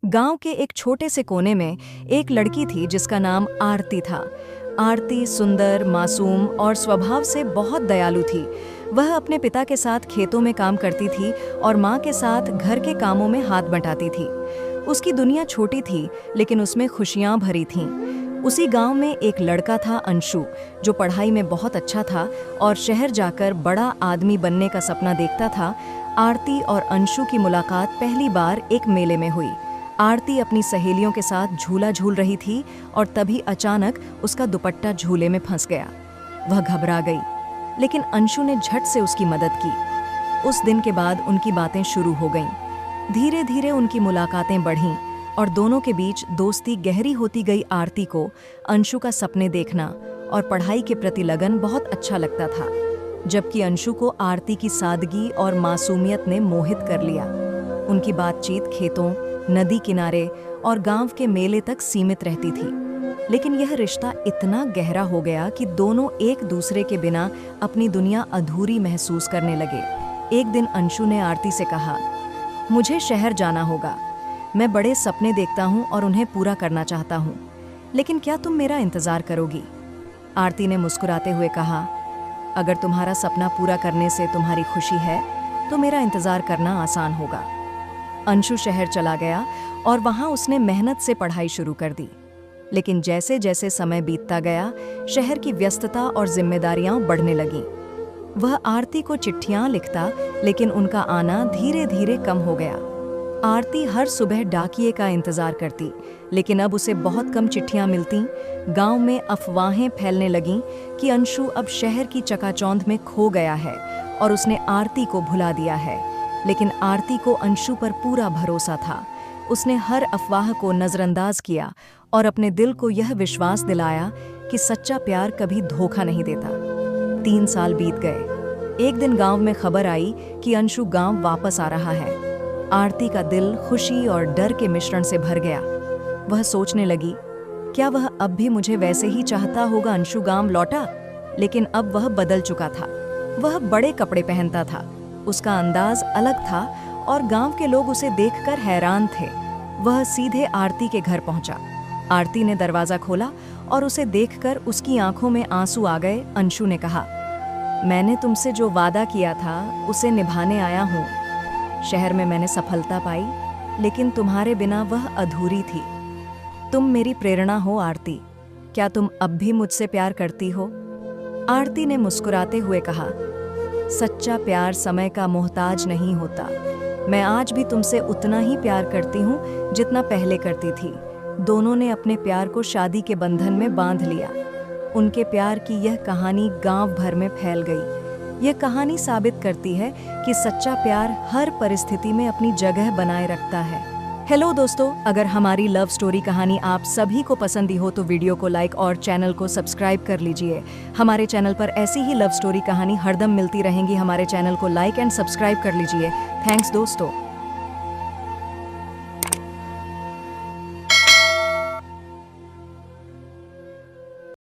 गांव के एक छोटे से कोने में एक लड़की थी जिसका नाम आरती था। आरती सुंदर, मासूम और स्वभाव से बहुत दयालु थी। वह अपने पिता के साथ खेतों में काम करती थी और माँ के साथ घर के कामों में हाथ बंटाती थी। उसकी दुनिया छोटी थी, लेकिन उसमें खुशियाँ भरी थीं। उसी गांव में एक लड़का था, अंशु, जो पढ़ाई में बहुत अच्छा था और शहर जाकर बड़ा आदमी बनने का सपना देखता था। आरती और अंशु की मुलाकात पहली बार एक मेले में हुई। आरती अपनी सहेलियों के साथ झूला झूल रही थी और तभी अचानक उसका दुपट्टा झूले में फंस गया। वह घबरा गई, लेकिन अंशु ने झट से उसकी मदद की। उस दिन के बाद उनकी बातें शुरू हो गईं। धीरे धीरे उनकी मुलाकातें बढ़ीं और दोनों के बीच दोस्ती गहरी होती गई। आरती को अंशु का सपने देखना और पढ़ाई के प्रति लगन बहुत अच्छा लगता था, जबकि अंशु को आरती की सादगी और मासूमियत ने मोहित कर लिया। उनकी बातचीत खेतों, नदी किनारे और गांव के मेले तक सीमित रहती थी, लेकिन यह रिश्ता इतना गहरा हो गया कि दोनों एक दूसरे के बिना अपनी दुनिया अधूरी महसूस करने लगे। एक दिन अंशु ने आरती से कहा, मुझे शहर जाना होगा। मैं बड़े सपने देखता हूँ और उन्हें पूरा करना चाहता हूँ, लेकिन क्या तुम मेरा इंतजार करोगी? आरती ने मुस्कुराते हुए कहा, अगर तुम्हारा सपना पूरा करने से तुम्हारी खुशी है तो मेरा इंतजार करना आसान होगा। अंशु शहर चला गया और वहां उसने मेहनत से पढ़ाई शुरू कर दी। लेकिन जैसे जैसे समय बीतता गया, शहर की व्यस्तता और जिम्मेदारियां बढ़ने लगीं। वह आरती को चिट्ठियां लिखता, लेकिन उनका आना धीरे धीरे कम हो गया। आरती हर सुबह डाकिये का इंतजार करती, लेकिन अब उसे बहुत कम चिट्ठियां मिलतीं। गांव में अफवाहें फैलने लगीं कि अंशु अब शहर की चकाचौंध में खो गया है और उसने आरती को भुला दिया है। लेकिन आरती को अंशु पर पूरा भरोसा था। उसने हर अफवाह को नजरअंदाज किया और अपने दिल को यह विश्वास दिलाया कि सच्चा प्यार कभी धोखा नहीं देता। 3 साल बीत गए। एक दिन गांव में खबर आई कि अंशु गांव वापस आ रहा है। आरती का दिल खुशी और डर के मिश्रण से भर गया। वह सोचने लगी, क्या वह अब भी मुझे वैसे ही चाहता होगा? अंशु गांव लौटा, लेकिन अब वह बदल चुका था। वह बड़े कपड़े पहनता था, उसका अंदाज अलग था और गांव के लोग उसे देखकर हैरान थे। वह सीधे आरती के घर पहुंचा। आरती ने दरवाजा खोला और उसे देखकर उसकी आंखों में आंसू आ गए। अंशु ने कहा, मैंने तुमसे जो वादा किया था उसे निभाने आया हूँ। शहर में मैंने सफलता पाई, लेकिन तुम्हारे बिना वह अधूरी थी। तुम मेरी प्रेरणा हो आरती। क्या तुम अब भी मुझसे प्यार करती हो? आरती ने मुस्कुराते हुए कहा, सच्चा प्यार समय का मोहताज नहीं होता। मैं आज भी तुमसे उतना ही प्यार करती हूँ जितना पहले करती थी। दोनों ने अपने प्यार को शादी के बंधन में बांध लिया। उनके प्यार की यह कहानी गांव भर में फैल गई। यह कहानी साबित करती है कि सच्चा प्यार हर परिस्थिति में अपनी जगह बनाए रखता है। हेलो दोस्तों, अगर हमारी लव स्टोरी कहानी आप सभी को पसंद ही हो तो वीडियो को लाइक और चैनल को सब्सक्राइब कर लीजिए। हमारे चैनल पर ऐसी ही लव स्टोरी कहानी हरदम मिलती रहेंगी। हमारे चैनल को लाइक एंड सब्सक्राइब कर लीजिए। थैंक्स दोस्तों।